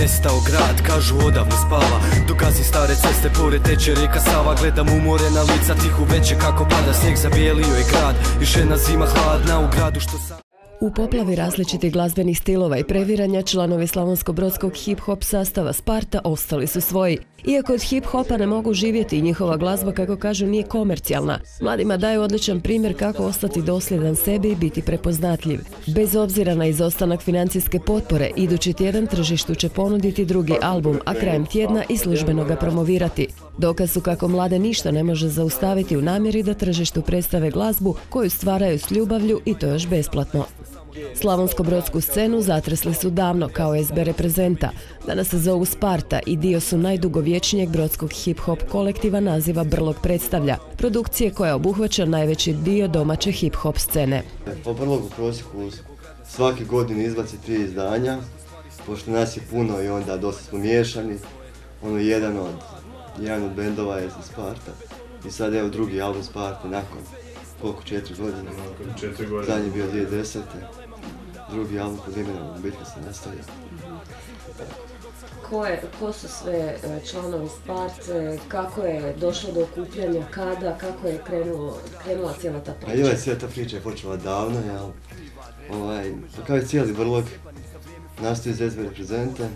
nestao grad, kažu odavno spava. Dokazi stare ceste, pored teče rijeka Sava. Gledam umorena lica, tihu veće kako pada snijeg, zabijelio je grad. Još jedna zima hladna u gradu što sam... U poplavi različitih glazbenih stilova i previranja članovi slavonsko-brodskog hip-hop sastava Sparta ostali su svoji. Iako od hip-hopa ne mogu živjeti i njihova glazba, kako kažu, nije komercijalna. Mladima daju odličan primjer kako ostati dosljedan sebi i biti prepoznatljiv. Bez obzira na izostanak financijske potpore, idući tjedan tržištu će ponuditi drugi album, a krajem tjedna i službeno ga promovirati. Dokaz su kako mlade ništa ne može zaustaviti u namjeri da tržištu predstave glazbu koju stvaraju s ljubavlju i to još besplatno. Slavonsko-brodsku scenu zatresli su davno kao SB reprezenta. Danas se zovu Sparta i dio su najdugovječnijeg brodskog hip-hop kolektiva naziva Brlog predstavlja, produkcije koja obuhvaća najveći dio domaće hip-hop scene. Po Brlogu prosjeku svake godine izbaci 3 izdanja, pošto nas je puno i onda dosta smo miješani. Jedan od bendova je Sparta i sad evo drugi album Sparta nakon koliko 4 godine. Zadnji bio 2010. Drugi album pod imenom Bitka se nastavlja. Ko su sve članovi Sparte, kako je došlo do okupljanja, kada, kako je krenula cijela ta priča? Cijela ta priča je počela davno, kao je cijeli Brlog nastao iz SB reprezente.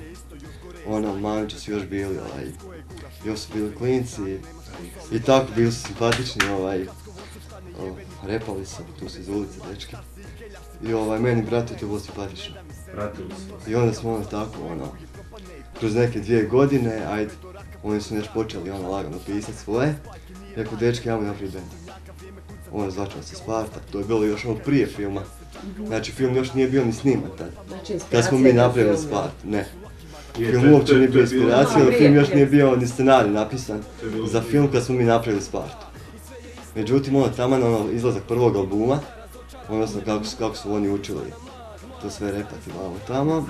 Mamići su još bili, još su bili klinci i tako bili su simpatični, repali su, tu su iz ulice dečki. I meni bratu je to bilo simpatično. I onda smo tako, kroz neke 2 godine, oni su nešto počeli lagano pisati svoje. Rekao, dečki, ja mu napraviti bend. Začeo se Sparta, to je bilo još prije filma. Znači, film još nije bio ni sniman tad. Kad smo mi napravili Sparta, ne. Film uopće nije bio inspiracija, ali film još nije bio ni scenarij napisan za film kad smo mi napravili Spartu. Međutim, taman izlazak prvog albuma, odnosno kako su oni učili to sve repati malo tamo.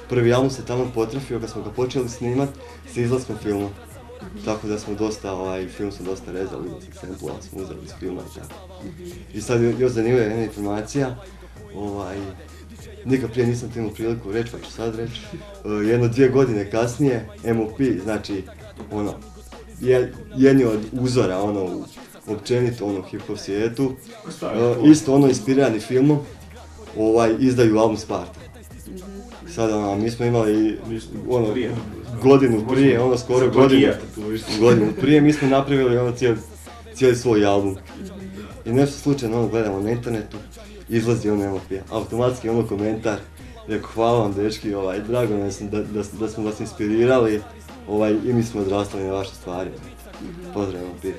Prvi album se tamo potrafio kad smo ga počeli snimat s izlaskom filma. Tako da smo film smo dosta rezali, samplova smo uzeli iz filma i tako. I sad još zanimljiva jedna informacija, nikad prije nisam imao priliku reći, pa ću sad reći. 1-2 godine kasnije, MOP, znači jedni od uzora općenito u hip-hop svijetu, isto inspirirani filmom, izdaju album Sparta. Sad mi smo imali godinu prije, skoro godinu prije, mi smo napravili cijeli svoj album. I nešto slučajno gledamo na internetu, izlazi MOP, automatski komentar, rekao hvala vam dečki, drago nam da smo vas inspirirali i mi smo odrastali na vaše stvari. Pozdrav MOP.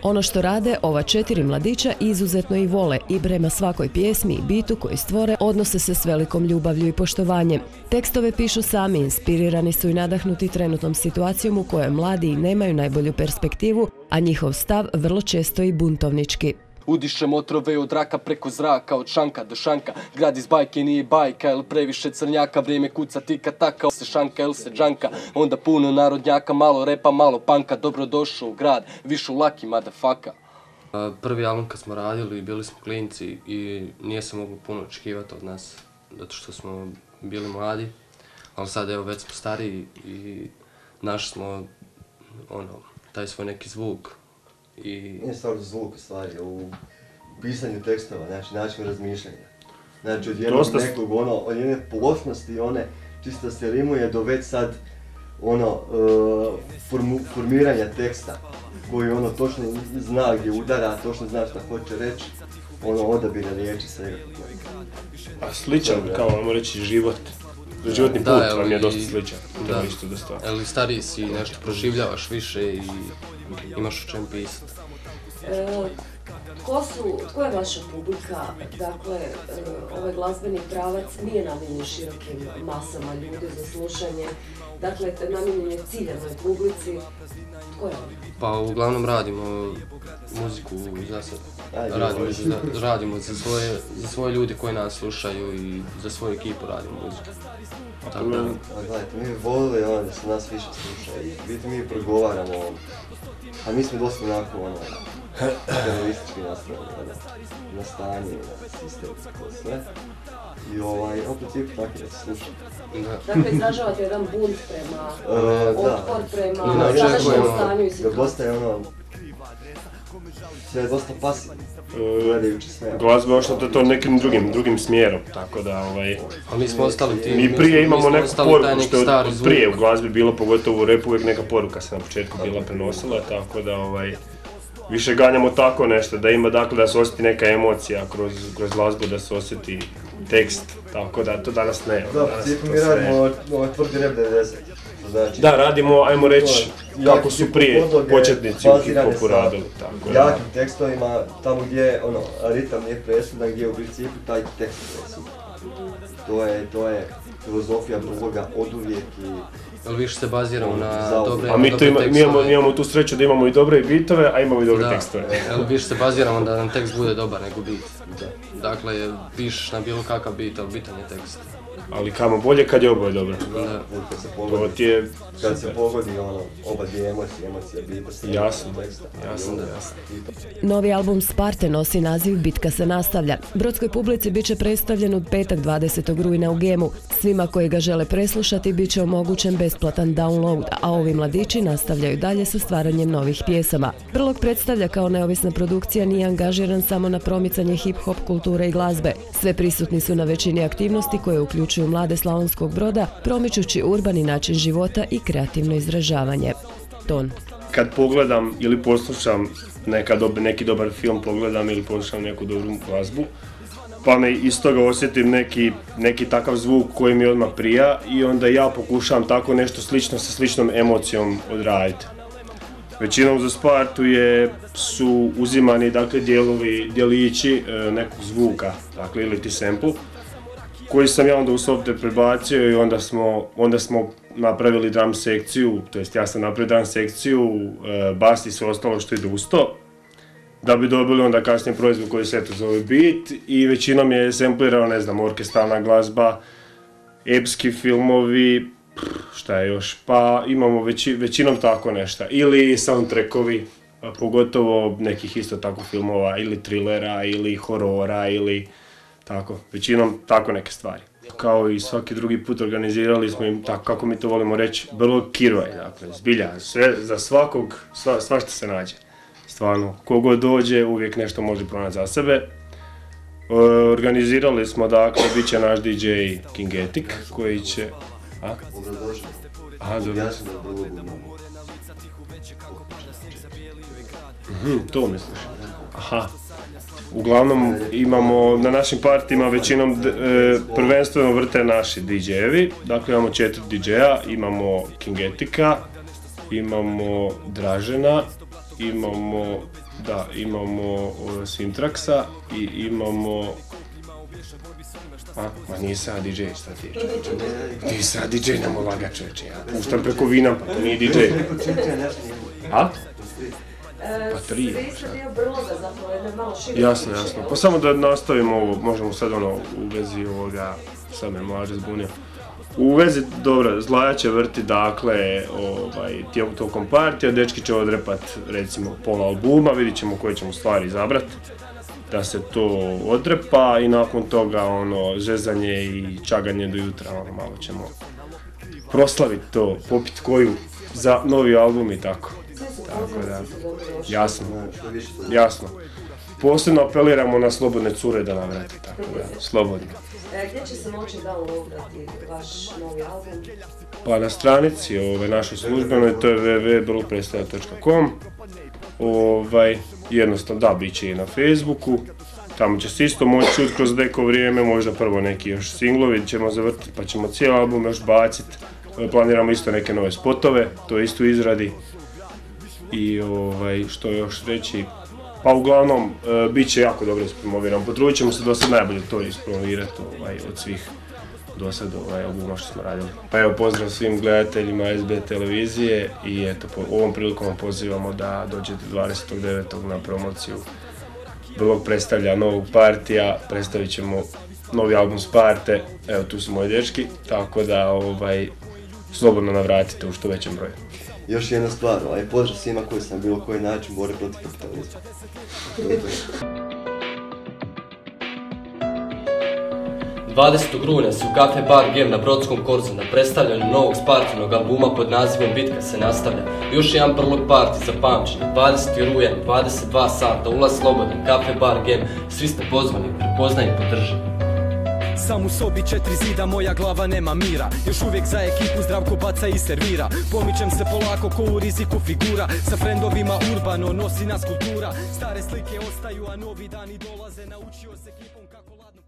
Ono što rade ova 4 mladića izuzetno i vole i prema svakoj pjesmi i bitu koji stvore odnose se s velikom ljubavlju i poštovanjem. Tekstove pišu sami, inspirirani su i nadahnuti trenutnom situacijom u kojoj mladi nemaju najbolju perspektivu, a njihov stav vrlo često i buntovnički. Udišem otrove od raka preko zraka, od šanka do šanka. Grad iz bajke nije bajka, jel previše crnjaka, vrijeme kuca tika taka, se šanka, jel se džanka. Onda puno narodnjaka, malo repa, malo panka, dobrodošao u grad, višu laki motherfucker. Prvi album kad smo radili, bili smo klinci i nije se moglo puno očekivati od nas, zato što smo bili mladi, ali sad evo već smo stariji i našli smo taj svoj neki zvuk. Nije stvar u zvuku stvari, u pisanju tekstova, znači način razmišljanja. Znači od jednog nekog, od jedne plošnosti, čisto se rimuje do već sad formiranja teksta koji točno zna gdje udara, točno zna šta hoće reći, odabira riječi svega. A sličan, kao vam reći, život. Životni put vam je dosta sličan. Ali stariji si, nešto proživljavaš više i imaš o čem pisati. Tko je vaša publika? Dakle, ovaj glazbeni pravac nije namijenjen širokim masama ljudi za slušanje. Dakle, namijenjen je ciljanoj publici. Tko je on? Pa uglavnom radimo muziku za sebe. Radimo za svoje ljude koji nas slušaju i za svoju ekipu radimo muziku. Gledajte, mi bi volili da se nas više slušaju. Biti mi progovaramo, a mi smo dosta teroristički nastrojeni na stanje, na sistem, to sve. I u principu tako da se sluša. Dakle, izražavate jedan bunt prema otpor, prema sadašnjem stanju i situaciju. Dosta je sve je dosta pasivno. Gledajući sve. Glazba je ošla to nekim drugim smjerom, tako da A mi smo ostali ti... Mi prije imamo neku poruku, što je prije u glazbi bilo, pogotovo u repu, uvijek neka poruka se na početku bila prenosila, tako da više ganjamo tako nešto, da ima dakle da se osjeti neka emocija kroz glazbu, da se osjeti tekst, tako da to danas ne. Da, u principu mi radimo tvrdi rap 90. Znači, da, radimo, ajmo reći, kako su prije početnici u hip-hopu radili. Jakim tekstovima, tamo gdje ritam nije presudan, gdje u principu taj tekst presudan. To je filozofija drugoga oduvijek i... Ali više se baziramo na dobre tekstove. A mi imamo tu sreću da imamo i dobre bitove, a imamo i dobre tekstove. Ali više se baziramo da nam tekst bude dobar nego bit. Dakle, pišeš na bilo kakav bit, ali bitan je tekst. Ali kamo bolje kad je oboje dobro. Kad se pogodi oba dvije emocije bita. Jasno. Novi album Sparte nosi naziv Bitka se nastavlja. Brodskoj publici bit će predstavljen u petak 20. rujna u Gemu. Svima koji ga žele preslušati bit će omogućen besplatan download, a ovi mladići nastavljaju dalje sa stvaranjem novih pjesama. Brlog predstavlja kao neovisna produkcija, nije angažiran samo na promicanje hip-hop kulture i glazbe. Sve prisutni su na većini aktivnosti koje uključuju mlade Slavonskog Broda, promičući urbani način života i kreativno izražavanje. Ton. Kad pogledam ili poslušam neki dobar film, pogledam ili poslušam neku dobru glazbu, pa me iz toga osjetim neki takav zvuk koji mi odmah prija i onda ja pokušavam tako nešto slično sa sličnom emocijom odraditi. Većinom za Spartu su uzimani dakle djelići nekog zvuka, dakle ili ti sample, koji sam ja onda u software prebacio i onda smo napravili drum sekciju, to jest ja sam napravio drum sekciju, bas i sve ostalo što ide uz to, da bi dobili onda kasnije proizvod koji se eto zove beat i većinom je samplirao, ne znam, orkestralna glazba, epski filmovi, šta je još, pa imamo većinom tako nešto, ili soundtrackovi, pogotovo nekih isto tako filmova, ili thrillera, ili horora, ili tako, većinom tako neke stvari. Kao i svaki drugi put organizirali smo im, tako kako mi to volimo reći, Brlog kirvaj, dakle, zbilja, sve za svakog, svašta se nađe. Stvarno, kogod dođe, uvijek nešto može pronaći za sebe. Organizirali smo, dakle, bit će naš DJ Kingetic, koji će... To misliš? Aha. Uglavnom imamo, na našim partijima većinom prvenstveno vrte naši DJ-evi, dakle imamo 4 DJ-a, imamo Kingetica, imamo Dražena, imamo Sintraxa i imamo... Ma nisam ja DJ, šta ti je? Nisam ja DJ, nemo laga čovječe, ja puštam preko vina, pa to nije DJ. A? Pa 3. Jasno. Pa samo da nastavimo ovo, možemo sad u vezi ovoga, sad me mlađe zbunio. U vezi, dobro, Zlaja će vrti, dakle, tokom partija, dečki će odrepat, recimo, pola albuma, vidit ćemo koje ćemo stvari izabrat, da se to odrepa i nakon toga, žezanje i čaganje do jutra, malo ćemo proslaviti to, popit koju za novi album i tako. Tako da, jasno. Posebno apeliramo na slobodne cure da navrate, tako da, slobodno. Gdje će se moći downloadati vaš novi album? Pa na stranici našoj službenoj, to je www.brlogpredstavlja.com. Jednostavno, da, bit će i na Facebooku. Tamo će se isto moći čuti kroz neko vrijeme, možda prvo neki još singlovi ćemo zavrtiti, pa ćemo cijeli album još baciti. Planiramo isto neke nove spotove, to je isto u izradi. I što još reći, pa uglavnom bit će jako dobro ispromoviran. Potrudit ćemo se do sad najbolje to ispromovirati od svih do sad albuma što smo radili. Pa evo, pozdrav svim gledateljima SB televizije i eto, ovom prilikom pozivamo da dođete 29. na promociju. Brlog predstavlja novog partija, predstavit ćemo novi album Sparte, evo tu su moji dečki, tako da slobodno navratite u što većem broju. Još jedna stvar, pozdrav svima koji se na bilo koji način bore protiv kapitalizma. 20. rujna si u Cafe Bar Game na Brodskom korzu na predstavljanju novog Spartinog albuma pod nazivom Bitka se nastavlja. Još jedan prlog party za pamćenje. 20. rujan, 22 sata, ulaz slobodan, Cafe Bar Game, svi ste pozvani, prepoznaj i podrži. Sam u sobi 4 zida, moja glava nema mira. Još uvijek za ekipu Zdravko baca i servira. Pomičem se polako ko u riziku figura. Sa frendovima urbano nosi nas kultura. Stare slike ostaju, a novi dani dolaze. Naučio se ekipom kako ladno